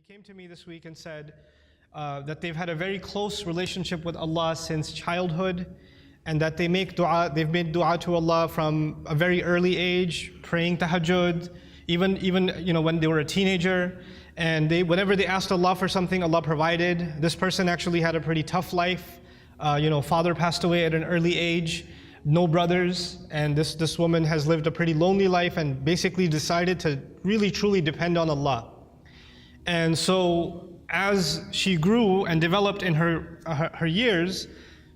came to me this week and said that they've had a very close relationship with Allah since childhood, and that they've made dua to Allah from a very early age, praying tahajjud, even when they were a teenager. And whenever they asked Allah for something, Allah provided. This person actually had a pretty tough life. Father passed away at an early age, no brothers, and this woman has lived a pretty lonely life and basically decided to really truly depend on Allah. And so as she grew and developed in her years,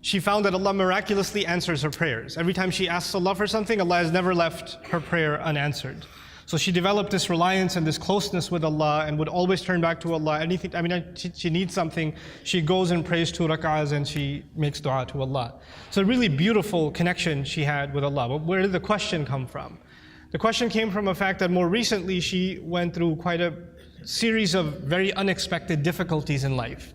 she found that Allah miraculously answers her prayers. Every time she asks Allah for something, Allah has never left her prayer unanswered. So she developed this reliance and this closeness with Allah and would always turn back to Allah. She needs something, she goes and prays 2 rak'ahs and she makes dua to Allah. So a really beautiful connection she had with Allah. But where did the question come from? The question came from a fact that more recently she went through quite a series of very unexpected difficulties in life.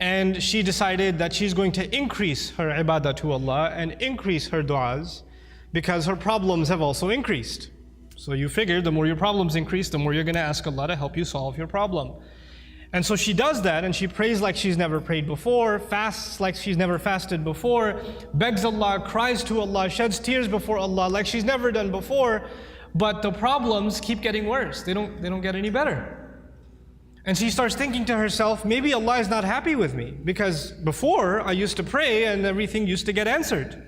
And she decided that she's going to increase her ibadah to Allah and increase her du'as because her problems have also increased. So you figure the more your problems increase, the more you're going to ask Allah to help you solve your problem. And so she does that, and she prays like she's never prayed before, fasts like she's never fasted before, begs Allah, cries to Allah, sheds tears before Allah like she's never done before. But the problems keep getting worse. They don't get any better. And she starts thinking to herself, maybe Allah is not happy with me because before I used to pray and everything used to get answered.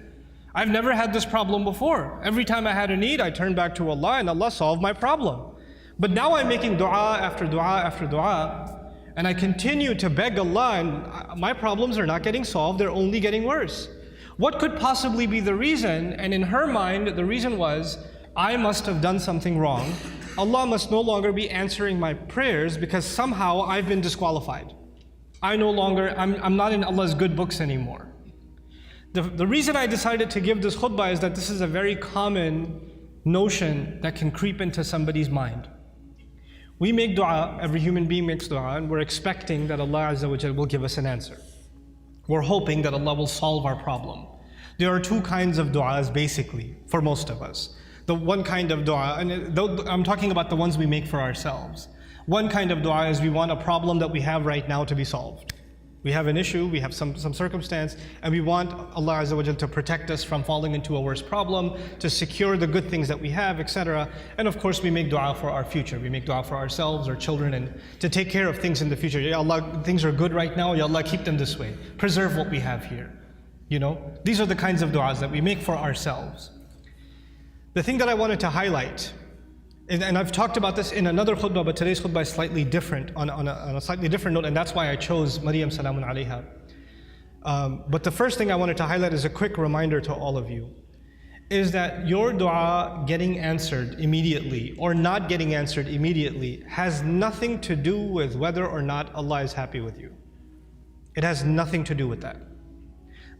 I've never had this problem before. Every time I had a need, I turned back to Allah and Allah solved my problem. But now I'm making dua after dua after dua, and I continue to beg Allah, and my problems are not getting solved, they're only getting worse. What could possibly be the reason? And in her mind, the reason was, I must have done something wrong. Allah must no longer be answering my prayers because somehow I've been disqualified. I'm not in Allah's good books anymore. The reason I decided to give this khutbah is that this is a very common notion that can creep into somebody's mind. We make dua, every human being makes dua, and we're expecting that Allah Azza wa Jal will give us an answer. We're hoping that Allah will solve our problem. There are 2 kinds of duas basically, for most of us. The one kind of dua, and I'm talking about the ones we make for ourselves. One kind of dua is we want a problem that we have right now to be solved. We have an issue, we have some circumstance, and we want Allah Azza wa Jal to protect us from falling into a worse problem, to secure the good things that we have, etc. And of course we make dua for our future. We make dua for ourselves, our children, and to take care of things in the future. Ya Allah, things are good right now, Ya Allah, keep them this way. Preserve what we have here. These are the kinds of duas that we make for ourselves. The thing that I wanted to highlight, and I've talked about this in another khutbah, but today's khutbah is slightly different, on a slightly different note, and that's why I chose Maryam salamun alayha. But the first thing I wanted to highlight is a quick reminder to all of you, is that your dua getting answered immediately or not getting answered immediately has nothing to do with whether or not Allah is happy with you. It has nothing to do with that.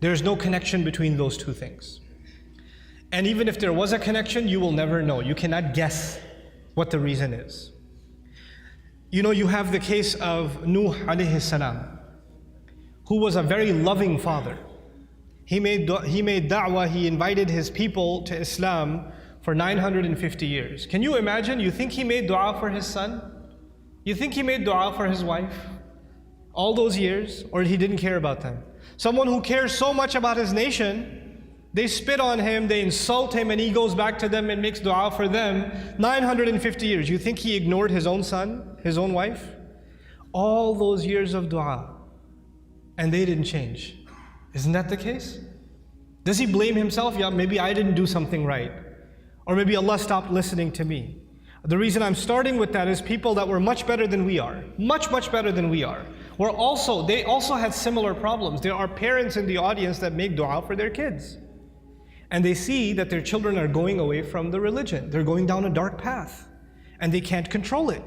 There's no connection between those 2 things. And even if there was a connection, you will never know. You cannot guess what the reason is. You have the case of Nuh alayhi salam, who was a very loving father. He made da'wah, he invited his people to Islam for 950 years. Can you imagine? You think he made dua for his son? You think he made dua for his wife all those years? Or he didn't care about them? Someone who cares so much about his nation, they spit on him, they insult him, and he goes back to them and makes dua for them 950 years. You think he ignored his own son, his own wife? All those years of dua, and they didn't change. Isn't that the case? Does he blame himself? Yeah, maybe I didn't do something right. Or maybe Allah stopped listening to me. The reason I'm starting with that is people that were much better than we are, much better than we are, they also had similar problems. There are parents in the audience that make dua for their kids. And they see that their children are going away from the religion. They're going down a dark path. And they can't control it.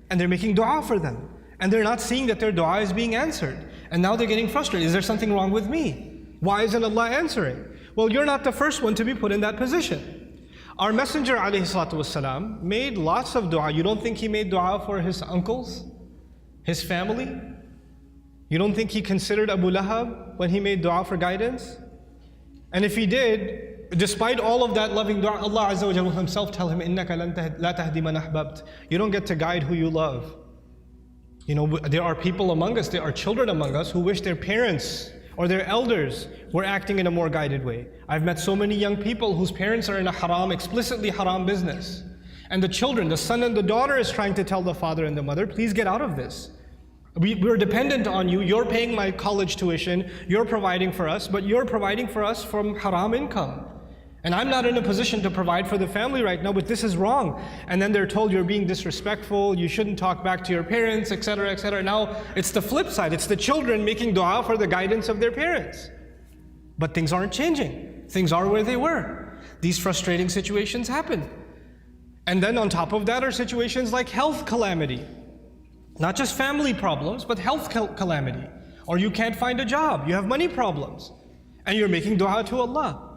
And they're making dua for them. And they're not seeing that their dua is being answered. And now they're getting frustrated. Is there something wrong with me? Why isn't Allah answering? Well, you're not the first one to be put in that position. Our Messenger ﷺ made lots of dua. You don't think he made dua for his uncles? His family? You don't think he considered Abu Lahab when he made dua for guidance? And if he did, despite all of that loving dua, Allah Azza wa Jalla will himself tell him, إِنَّكَ لَا تَهْدِي مَنْ أَحْبَبْتَ. You don't get to guide who you love. You know, there are people among us, there are children among us who wish their parents or their elders were acting in a more guided way. I've met so many young people whose parents are in a haram, explicitly haram business. And the children, the son and the daughter is trying to tell the father and the mother, please get out of this. We're dependent on you, you're paying my college tuition, you're providing for us, but you're providing for us from haram income. And I'm not in a position to provide for the family right now, but this is wrong. And then they're told you're being disrespectful, you shouldn't talk back to your parents, etc., etc. Now, it's the flip side. It's the children making dua for the guidance of their parents. But things aren't changing. Things are where they were. These frustrating situations happen. And then on top of that are situations like health calamity. Not just family problems, but health calamity. Or you can't find a job, you have money problems. And you're making dua to Allah.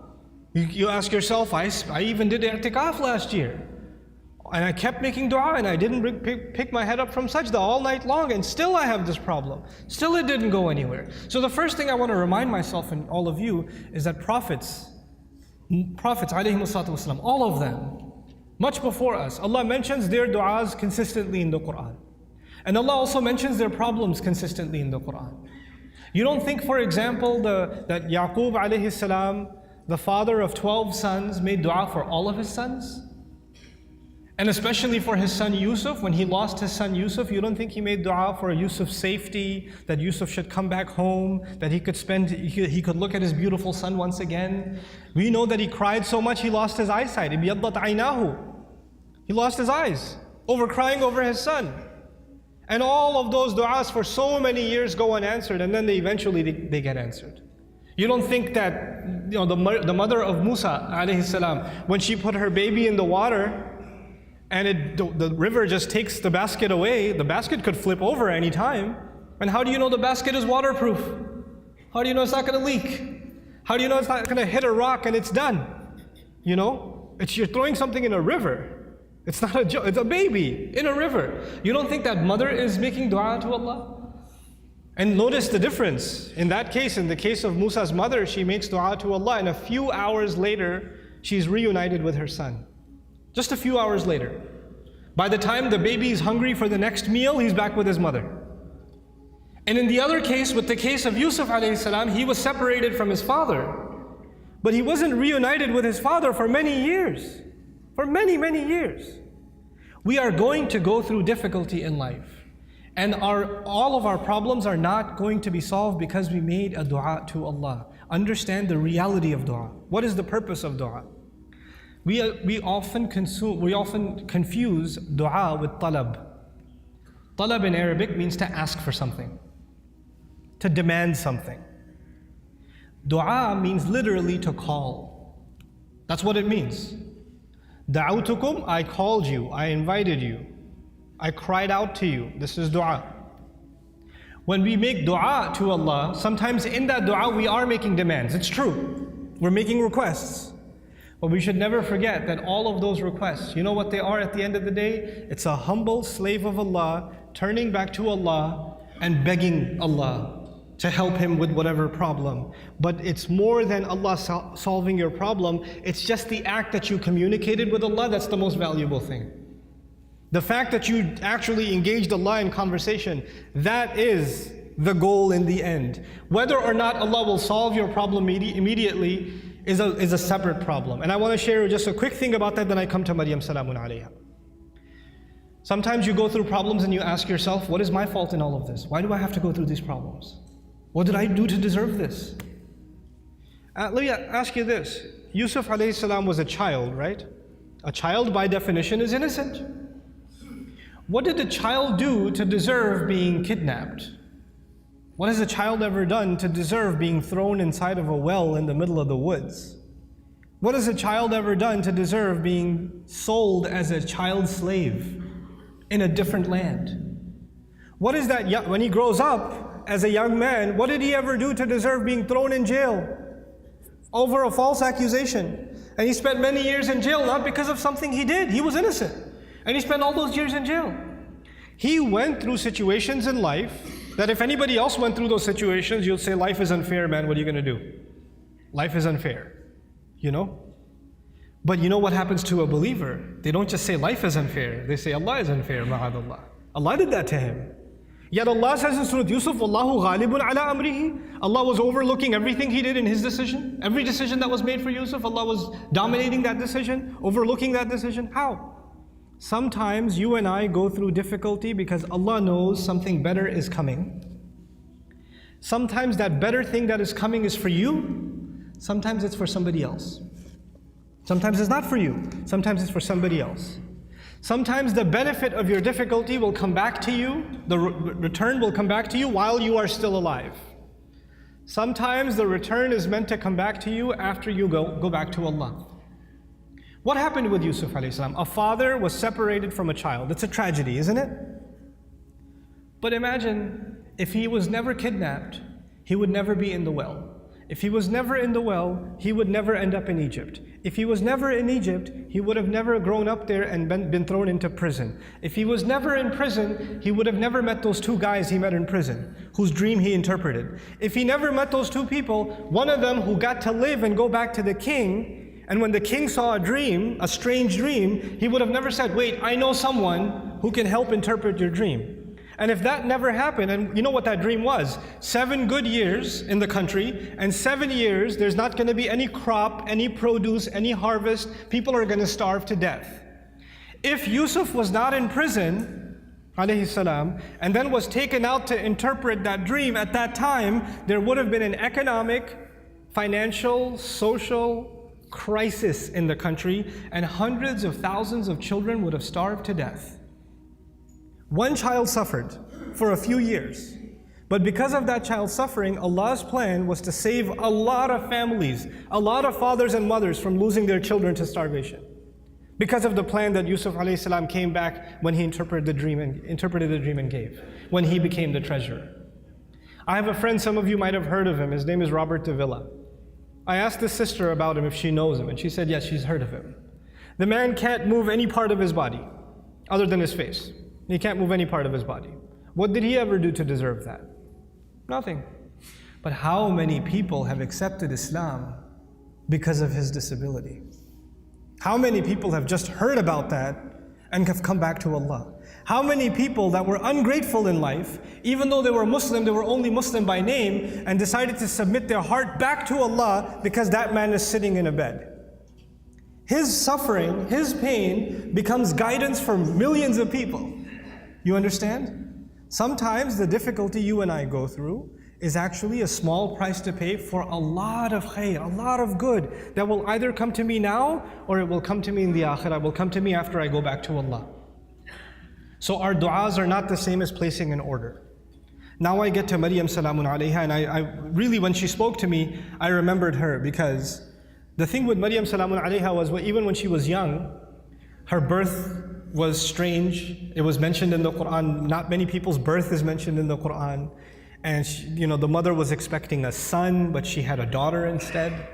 You ask yourself, I even did i'tikaf last year. And I kept making dua and I didn't pick my head up from sajda all night long, and still I have this problem. Still it didn't go anywhere. So the first thing I want to remind myself and all of you is that prophets ﷺ, all of them, much before us, Allah mentions their du'as consistently in the Quran. And Allah also mentions their problems consistently in the Quran. You don't think, for example, that Yaqub alayhi salam, the father of 12 sons, made dua for all of his sons? And especially for his son Yusuf, when he lost his son Yusuf, you don't think he made dua for Yusuf's safety, that Yusuf should come back home, that he could look at his beautiful son once again? We know that he cried so much he lost his eyesight. Ibiyaddat aynahu. He lost his eyes over crying over his son. And all of those du'as for so many years go unanswered, and then they eventually get answered. You don't think that the mother of Musa alayhi salam, when she put her baby in the water and the river just takes the basket away, the basket could flip over any time. And how do you know the basket is waterproof? How do you know it's not going to leak? How do you know it's not going to hit a rock and it's done? You know, you're throwing something in a river. It's not a joke, it's a baby in a river. You don't think that mother is making dua to Allah? And notice the difference. In that case, in the case of Musa's mother, she makes dua to Allah, and a few hours later, she's reunited with her son. Just a few hours later. By the time the baby is hungry for the next meal, he's back with his mother. And in the other case, with the case of Yusuf alayhi salam, he was separated from his father. But he wasn't reunited with his father for many years. For many, many years. We are going to go through difficulty in life. And all of our problems are not going to be solved because we made a dua to Allah. Understand the reality of dua. What is the purpose of dua? We often confuse dua with talab. Talab in Arabic means to ask for something, to demand something. Dua means literally to call. That's what it means. Da'awtukum, I called you, I invited you. I cried out to you. This is dua. When we make dua to Allah, sometimes in that dua we are making demands. It's true. We're making requests. But we should never forget that all of those requests, you know what they are at the end of the day? It's a humble slave of Allah turning back to Allah and begging Allah to help him with whatever problem. But it's more than Allah solving your problem. It's just the act that you communicated with Allah that's the most valuable thing. The fact that you actually engaged Allah in conversation, that is the goal in the end. Whether or not Allah will solve your problem immediately is a separate problem. And I want to share just a quick thing about that, then I come to Maryam salamun alayha. Sometimes you go through problems and you ask yourself, what is my fault in all of this? Why do I have to go through these problems? What did I do to deserve this? Let me ask you this. Yusuf alayhi salam was a child, right? A child by definition is innocent. What did a child do to deserve being kidnapped? What has a child ever done to deserve being thrown inside of a well in the middle of the woods? What has a child ever done to deserve being sold as a child slave in a different land? What is that, when he grows up as a young man, what did he ever do to deserve being thrown in jail over a false accusation? And he spent many years in jail, not because of something he did. He was innocent. And he spent all those years in jail. He went through situations in life that if anybody else went through those situations, you'll say, life is unfair, man, what are you going to do? Life is unfair, you know? But you know what happens to a believer? They don't just say life is unfair, they say Allah is unfair, ma'adallah. Allah did that to him. Yet Allah says in Surah Yusuf, Wallahu ghalibun ala amrihi. Allah was overlooking everything he did in his decision. Every decision that was made for Yusuf, Allah was dominating that decision, overlooking that decision. How? Sometimes you and I go through difficulty because Allah knows something better is coming. Sometimes that better thing that is coming is for you. Sometimes it's for somebody else. Sometimes it's not for you. Sometimes it's for somebody else. Sometimes the benefit of your difficulty will come back to you, the return will come back to you while you are still alive. Sometimes the return is meant to come back to you after you go back to Allah. What happened with Yusuf alayhi salam? A father was separated from a child. It's a tragedy, isn't it? But imagine if he was never kidnapped, he would never be in the well. If he was never in the well, he would never end up in Egypt. If he was never in Egypt, he would have never grown up there and been thrown into prison. If he was never in prison, he would have never met those two guys he met in prison, whose dream he interpreted. If he never met those two people, one of them who got to live and go back to the king, and when the king saw a dream, a strange dream, he would have never said, wait, I know someone who can help interpret your dream. And if that never happened, and you know what that dream was? 7 good years in the country, and 7 years there's not going to be any crop, any produce, any harvest. People are going to starve to death. If Yusuf was not in prison, alayhi salam, and then was taken out to interpret that dream at that time, there would have been an economic, financial, social crisis in the country, and hundreds of thousands of children would have starved to death. One child suffered for a few years, but because of that child suffering, Allah's plan was to save a lot of families, a lot of fathers and mothers from losing their children to starvation. Because of the plan that Yusuf alayhi salam came back when he interpreted the dream and gave, when he became the treasurer. I have a friend, some of you might have heard of him. His name is Robert de Villa. I asked his sister about him if she knows him, and she said yes, she's heard of him. The man can't move any part of his body other than his face. He can't move any part of his body. What did he ever do to deserve that? Nothing. But how many people have accepted Islam because of his disability? How many people have just heard about that and have come back to Allah? How many people that were ungrateful in life, even though they were Muslim, they were only Muslim by name, and decided to submit their heart back to Allah because that man is sitting in a bed. His suffering, his pain becomes guidance for millions of people. You understand? Sometimes the difficulty you and I go through is actually a small price to pay for a lot of khair, a lot of good that will either come to me now or it will come to me in the akhirah, will come to me after I go back to Allah. So our du'as are not the same as placing an order. Now I get to Maryam salamun alayha, and I really, when she spoke to me, I remembered her, because the thing with Maryam salamun alayha was, even when she was young, her birth was strange. It was mentioned in the Quran. Not many people's birth is mentioned in the Quran. And she, the mother was expecting a son, but she had a daughter instead.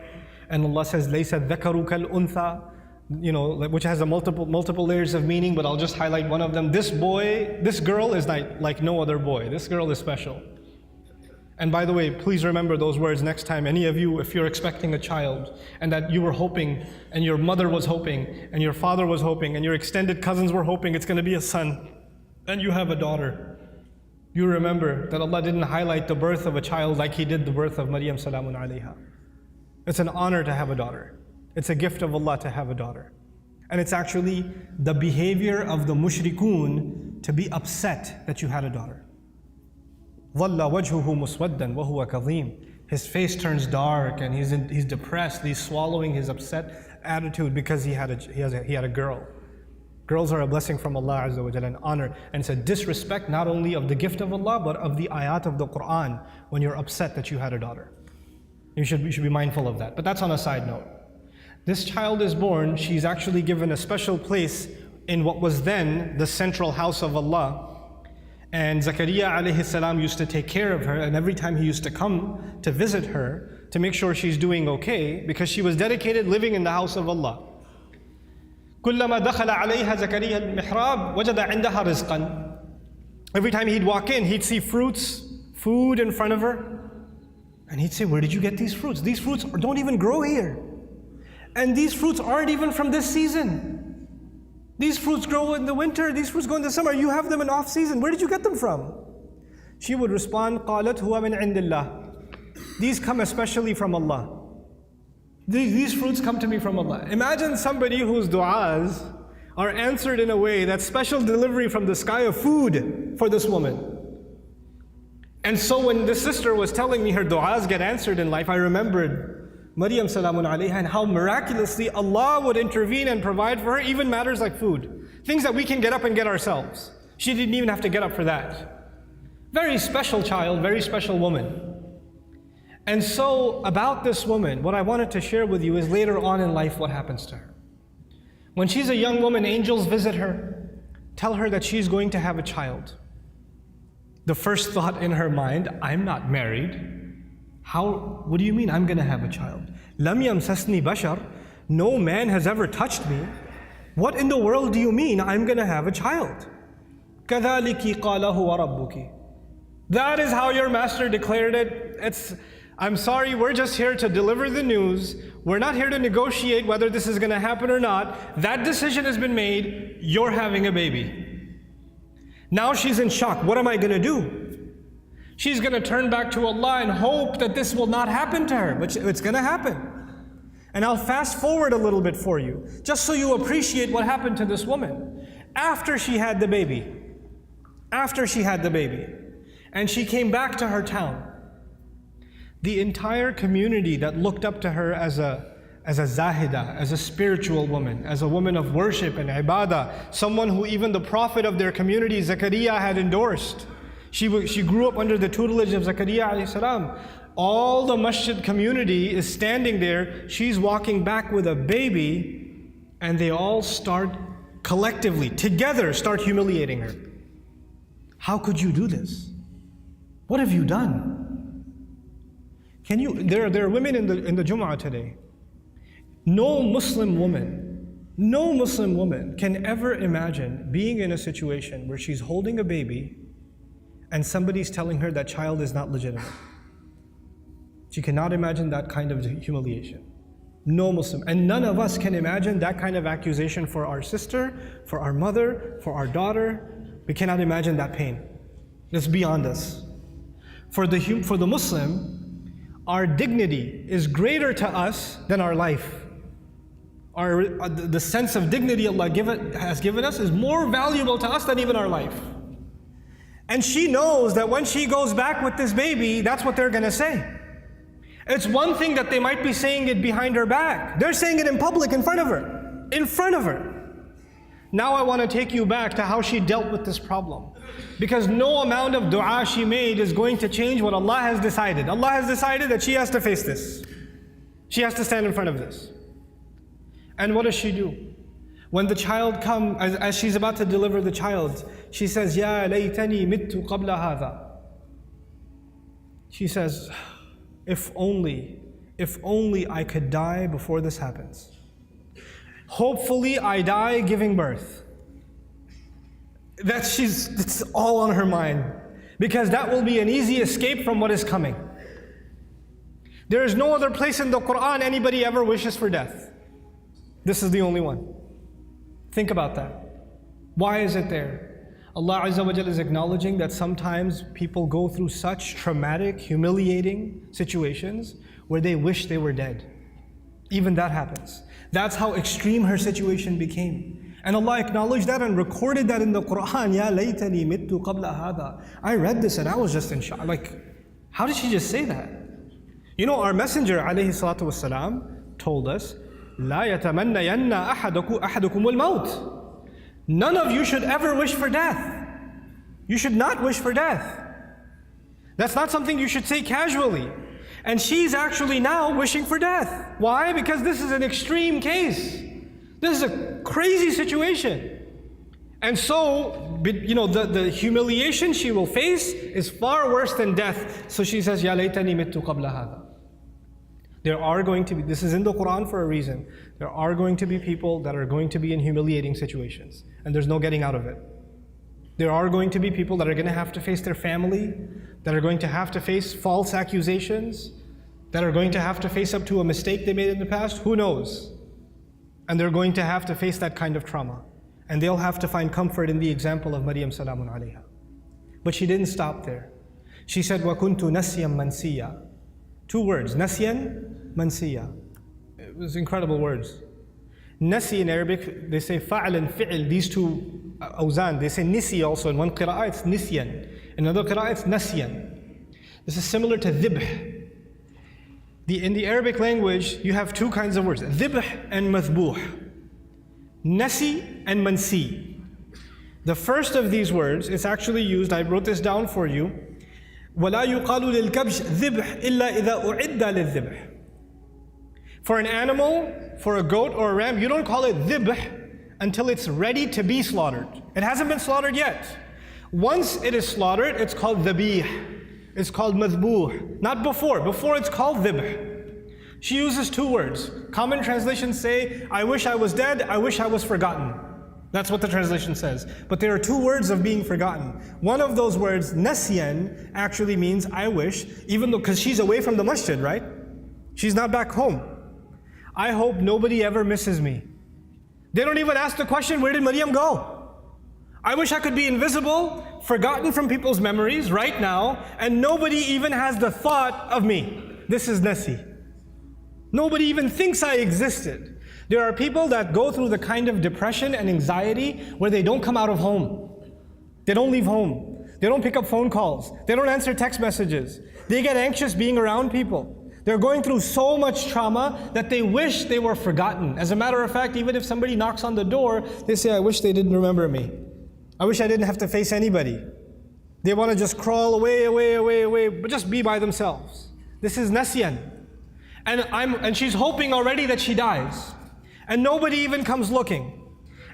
And Allah says, "Laysa dhakaru kal untha," which has a multiple layers of meaning, but I'll just highlight one of them. This girl is like no other boy. This girl is special. And by the way, please remember those words next time. Any of you, if you're expecting a child, and that you were hoping, and your mother was hoping, and your father was hoping, and your extended cousins were hoping it's going to be a son, and you have a daughter, you remember that Allah didn't highlight the birth of a child like He did the birth of Maryam salamun alayha. It's an honor to have a daughter. It's a gift of Allah to have a daughter. And it's actually the behavior of the mushrikun to be upset that you had a daughter. ظَلَّ وَجْهُهُ مُسْوَدًّا وَهُوَ كَظِيمٌ. His face turns dark and he's depressed. He's swallowing his upset attitude because he had a girl. Girls are a blessing from Allah Azza wa Jalla, an honor. And it's a disrespect not only of the gift of Allah, but of the ayat of the Quran when you're upset that you had a daughter. You should be mindful of that. But that's on a side note. This child is born. She's actually given a special place in what was then the central house of Allah. And Zakaria alayhi salam used to take care of her, and every time he used to come to visit her to make sure she's doing okay, because she was dedicated living in the house of Allah. كُلَّمَا دَخَلَ عَلَيْهَا زَكَرِيَّا الْمِحْرَابِ وَجَدَ عِنْدَهَا رِزْقًا. Every time he'd walk in, he'd see fruits, food in front of her, and he'd say, "Where did you get these fruits? These fruits don't even grow here. And these fruits aren't even from this season. These fruits grow in the winter, these fruits go in the summer. You have them in off season. Where did you get them from?" she would respond, قالت هو من عند الله. These come especially from Allah. These fruits come to me from Allah. Imagine somebody whose du'as are answered in a way that's special delivery from the sky of food for this woman. And so when this sister was telling me her du'as get answered in life, I remembered Maryam salamun alayha and how miraculously Allah would intervene and provide for her even matters like food. Things that we can get up and get ourselves. She didn't even have to get up for that. Very special child, very special woman. And so about this woman, what I wanted to share with you is later on in life what happens to her. When she's a young woman, angels visit her, tell her that she's going to have a child. The first thought in her mind, I'm not married. What do you mean I'm going to have a child? Lam yamsasni bashar, no man has ever touched me. What in the world do you mean I'm going to have a child? كَذَلِكِ قَالَ هُوَ رَبُّكِ. That is how your master declared it. I'm sorry, we're just here to deliver the news. We're not here to negotiate whether this is going to happen or not. That decision has been made. You're having a baby. Now she's in shock. What am I going to do? She's going to turn back to Allah and hope that this will not happen to her. But it's going to happen. And I'll fast forward a little bit for you, just so you appreciate what happened to this woman. After she had the baby, and she came back to her town, the entire community that looked up to her as a zahida, as a spiritual woman, as a woman of worship and ibadah, someone who even the prophet of their community, Zakaria, had endorsed. She grew up under the tutelage of Zakaria alayhi salam. All the masjid community is standing there. She's walking back with a baby, and they all start collectively, together, start humiliating her. How could you do this? What have you done? There are women in the Jumu'ah today. No Muslim woman can ever imagine being in a situation where she's holding a baby and somebody's telling her that child is not legitimate. She cannot imagine that kind of humiliation. No Muslim. And none of us can imagine that kind of accusation for our sister, for our mother, for our daughter. We cannot imagine that pain. It's beyond us. For the Muslim, our dignity is greater to us than our life. The sense of dignity Allah has given us is more valuable to us than even our life. And she knows that when she goes back with this baby, that's what they're going to say. It's one thing that they might be saying it behind her back. They're saying it in public, in front of her. In front of her. Now I want to take you back to how she dealt with this problem. Because no amount of dua she made is going to change what Allah has decided. Allah has decided that she has to face this. She has to stand in front of this. And what does she do? When the child comes, as she's about to deliver the child, she says, Ya laytani mittu qabla hadha. She says, if only I could die before this happens. Hopefully I die giving birth. It's all on her mind. Because that will be an easy escape from what is coming. There is no other place in the Quran anybody ever wishes for death. This is the only one. Think about that. Why is it there? Allah Azza wa Jalla is acknowledging that sometimes people go through such traumatic, humiliating situations where they wish they were dead. Even that happens. That's how extreme her situation became. And Allah acknowledged that and recorded that in the Quran. Ya laytani mittu qabla hadha. I read this and I was just in shock. Like, how did she just say that? You know, our Messenger alayhi salatu wasalam told us, La yatamannayanna ahadukum al-maut. None of you should ever wish for death. You should not wish for death. That's not something you should say casually. And she's actually now wishing for death. Why? Because this is an extreme case. This is a crazy situation. And so, you know, the humiliation she will face is far worse than death. So she says, Ya laytani mittu qabla hadha. There are going to be, this is in the Quran for a reason, there are going to be people that are going to be in humiliating situations. And there's no getting out of it. There are going to be people that are going to have to face their family, that are going to have to face false accusations, that are going to have to face up to a mistake they made in the past. Who knows? And they're going to have to face that kind of trauma. And they'll have to find comfort in the example of Maryam salamun alayha. But she didn't stop there. She said, وَكُنْتُ نَسْيًا مَنْسِيًّا. 2 words, نَسْيًا مَنْسِيًّا. It was incredible words. Nasi in Arabic, they say fa'al and fi'il, these 2 awzan. They say nisi also. In one qira'ah it's nisyan. In another qira'ah it's nasyan. This is similar to dhibh. In the Arabic language, you have 2 kinds of words, dhibh and mathbuh. Nasi and mansi. The first of these words is actually used, I wrote this down for you, وَلَا يُقَالُ لِلْكَبْشِ ذِبْحِ إِلَّا إِذَا أُعِدَّ لِلذِّبْحِ. For an animal, for a goat or a ram, you don't call it dhibh until it's ready to be slaughtered. It hasn't been slaughtered yet. Once it is slaughtered, it's called dhabih. It's called madhbuh. Not before. Before it's called dhibh. She uses 2 words. Common translations say, I wish I was dead, I wish I was forgotten. That's what the translation says. But there are 2 words of being forgotten. One of those words, nasyan, actually means I wish, even though, because she's away from the masjid, right? She's not back home. I hope nobody ever misses me. They don't even ask the question, where did Maryam go? I wish I could be invisible, forgotten from people's memories right now, and nobody even has the thought of me. This is nasi. Nobody even thinks I existed. There are people that go through the kind of depression and anxiety where they don't come out of home. They don't leave home. They don't pick up phone calls. They don't answer text messages. They get anxious being around people. They're going through so much trauma that they wish they were forgotten. As a matter of fact, even if somebody knocks on the door, they say, I wish they didn't remember me. I wish I didn't have to face anybody. They want to just crawl away, but just be by themselves. This is nasyan. And she's hoping already that she dies. And nobody even comes looking.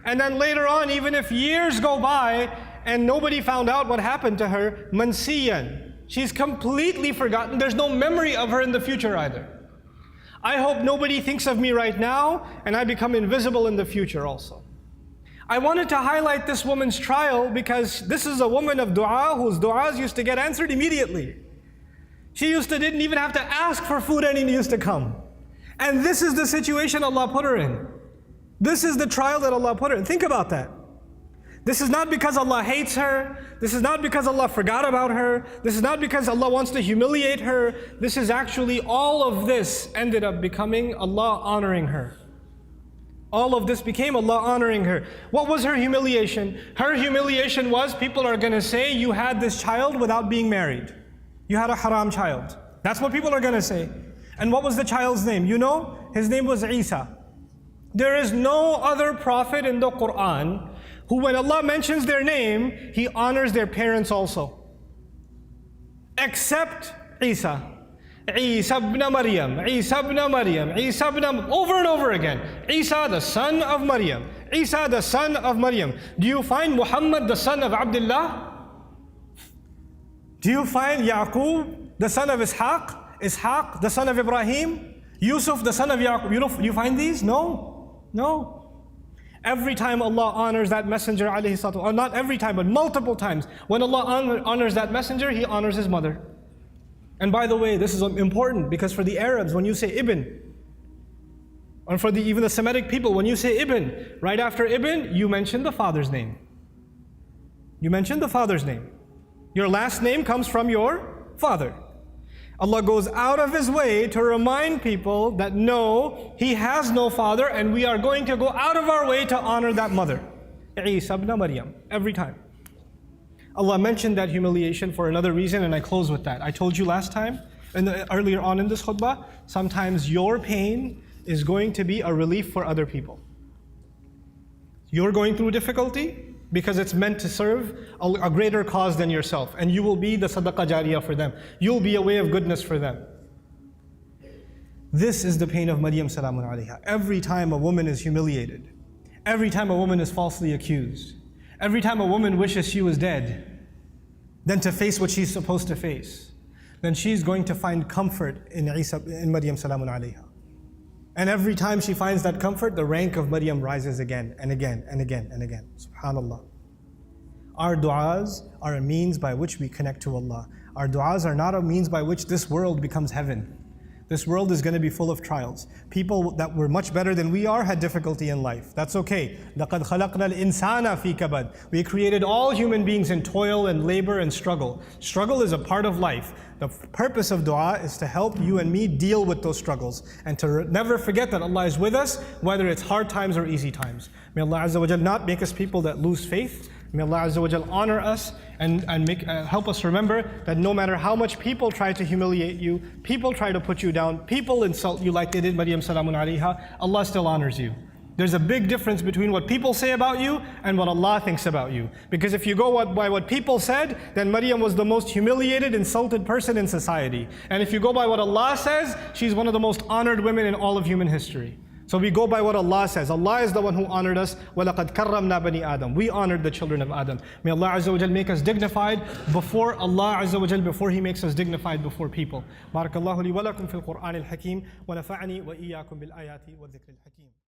And then later on, even if years go by and nobody found out what happened to her, mansiyan. She's completely forgotten. There's no memory of her in the future either. I hope nobody thinks of me right now and I become invisible in the future also. I wanted to highlight this woman's trial because this is a woman of dua whose duas used to get answered immediately. She didn't even have to ask for food and it used to come. And this is the situation Allah put her in. This is the trial that Allah put her in. Think about that. This is not because Allah hates her. This is not because Allah forgot about her. This is not because Allah wants to humiliate her. This is actually, all of this ended up becoming Allah honoring her. All of this became Allah honoring her. What was her humiliation? Her humiliation was, people are going to say, you had this child without being married. You had a haram child. That's what people are going to say. And what was the child's name? You know? His name was Isa. There is no other prophet in the Quran who, when Allah mentions their name, He honors their parents also. Except Isa. Isa ibn Maryam, Isa ibn Maryam, Isa ibn, over and over again. Isa the son of Maryam, Isa the son of Maryam. Do you find Muhammad the son of Abdullah? Do you find Yaqub the son of Ishaq? Ishaq the son of Ibrahim? Yusuf the son of Yaqub? You find these? No. No. Every time Allah honors that messenger, alayhi salatu, or not every time, but multiple times, when Allah honors that messenger, He honors his mother. And by the way, this is important because for the Arabs, when you say Ibn, or for even the Semitic people, when you say Ibn, right after Ibn, you mention the father's name. You mention the father's name. Your last name comes from your father. Allah goes out of His way to remind people that no, He has no father, and we are going to go out of our way to honor that mother. Isa ibn Maryam, every time. Allah mentioned that humiliation for another reason, and I close with that. I told you last time, earlier on in this khutbah, sometimes your pain is going to be a relief for other people. You're going through difficulty because it's meant to serve a greater cause than yourself, and you will be the sadaqah jariyah for them. You'll be a way of goodness for them. This is the pain of Maryam salamun alayha. Every time a woman is humiliated, every time a woman is falsely accused, every time a woman wishes she was dead, then to face what she's supposed to face, then she's going to find comfort in Maryam salamun alayha. And every time she finds that comfort, the rank of Maryam rises again and again and again and again. SubhanAllah. Our du'as are a means by which we connect to Allah. Our du'as are not a means by which this world becomes heaven. This world is going to be full of trials. People that were much better than we are had difficulty in life. That's okay. لَقَدْ خَلَقْنَا الْإِنسَانَ فِي كَبَدٍ. We created all human beings in toil and labor and struggle. Struggle is a part of life. The purpose of dua is to help you and me deal with those struggles and to never forget that Allah is with us, whether it's hard times or easy times. May Allah Azza wa Jal not make us people that lose faith. May Allah Azza wa Jal honor us and help us remember that no matter how much people try to humiliate you, people try to put you down, people insult you like they did Maryam salamun alayha, Allah still honors you. There's a big difference between what people say about you and what Allah thinks about you. Because if you go by what people said, then Maryam was the most humiliated, insulted person in society. And if you go by what Allah says, she's one of the most honored women in all of human history. So we go by what Allah says. Allah is the one who honored us. وَلَقَدْ كَرَّمْنَا بَنِي آدَمَ. We honored the children of Adam. May Allah Azza wa Jal make us dignified before Allah Azza wa Jal, before He makes us dignified before people. بارك الله لي ولكم في القرآن الحكيم ونفعني وإياكم بالآيات والذكر الحكيم.